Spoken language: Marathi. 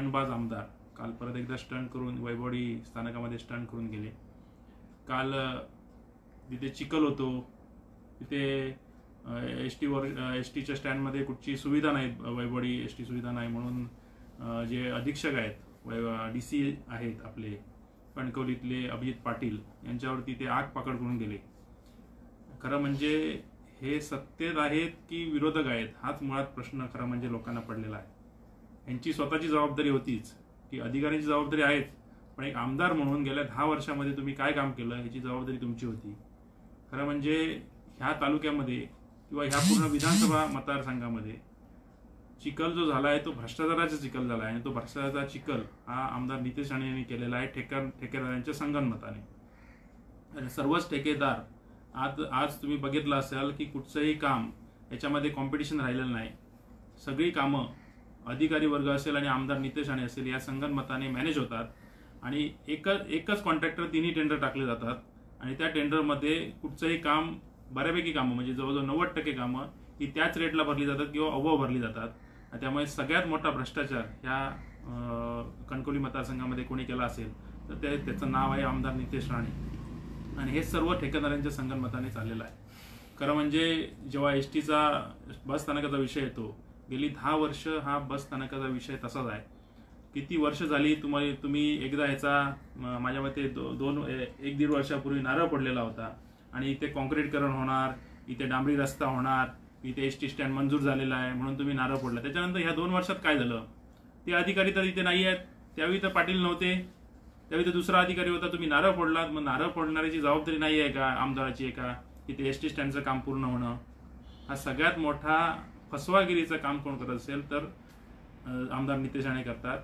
स्टंटबाज आमदार काल परत एकदा स्टंट करून वैभववाडी स्थानकामध्ये स्टंट करून गेले। काल तिथे चिखल होतो, तिथे एस टीच्या स्टँडमध्ये कुठची सुविधा नाही, वैभववाडी एस टी सुविधा नाही म्हणून जे अधीक्षक आहेत, DC आहेत आपले कणकवलीतले अभिजित पाटील यांच्यावरती ते आग पकड करून गेले। खरं म्हणजे हे सत्तेत आहेत की विरोधक आहेत हाच मुळात प्रश्न खरं म्हणजे लोकांना पडलेला आहे। यांची स्वतःची जबाबदारी होतीच, की अधिकाऱ्यांची जबाबदारी आहेच, पण एक आमदार म्हणून गेल्या 10 वर्षामध्ये तुम्ही काय काम केलं याची जबाबदारी तुमची होती। खरं म्हणजे ह्या तालुक्यामध्ये किंवा ह्या पूर्ण विधानसभा मतदारसंघामध्ये चिखल जो झाला आहे तो भ्रष्टाचाराचा चिखल झाला आहे आणि तो भ्रष्टाचाराचा चिखल हा आमदार नितेश राणे यांनी केलेला आहे ठेकेदारांच्या संगनमताने। सर्वच ठेकेदार आज तुम्ही बघितलं असेल की कुठचंही काम याच्यामध्ये कॉम्पिटिशन राहिलेलं नाही, सगळी कामं अधिकारी वर्ग असेल आणि आमदार नितेश राणे असेल या संगनमताने मॅनेज होतात आणि एकच कॉन्ट्रॅक्टर 3 टेंडर टाकले जातात आणि त्या टेंडरमध्ये कुठचंही काम बऱ्यापैकी कामं म्हणजे जवळजवळ 90% कामं ही त्याच रेटला भरली जातात किंवा अबव भरली जातात। त्यामुळे सगळ्यात मोठा भ्रष्टाचार ह्या कणकवली मतदारसंघामध्ये कोणी केला असेल तर त्याचं नाव आहे आमदार नितेश राणे आणि हे सर्व ठेकेदारांच्या संगनमताने चाललेलं आहे। खरं म्हणजे जेव्हा एस टीचा बस स्थानकाचा विषय येतो, गेली 10 वर्ष हा बस स्थानकाचा विषय तसाच आहे। किती वर्ष झाली तुम्ही एकदा ह्याचा माझ्या मते 1-1.5 वर्षापूर्वी नारळ पडलेला होता आणि इथे कॉन्क्रीटीकरण होणार, इथे डांबरी रस्ता होणार, इथे एस टी स्टँड मंजूर झालेला आहे म्हणून तुम्ही नारळ फोडला। त्याच्यानंतर ह्या 2 वर्षात काय झालं, ते अधिकारी तर इथे नाही आहेत, त्यावेळी तर पाटील नव्हते, त्यावेळी तर दुसरा अधिकारी होता, तुम्ही नारळ फोडलात। मग नारळ फोडणाऱ्याची जबाबदारी नाही आहे का आमदाराची आहे का इथे एस टी स्टँडचं काम पूर्ण होणं? हा सगळ्यात मोठा फसवागिरीचं काम कोण करत असेल तर आमदार नितेश राणे करतात।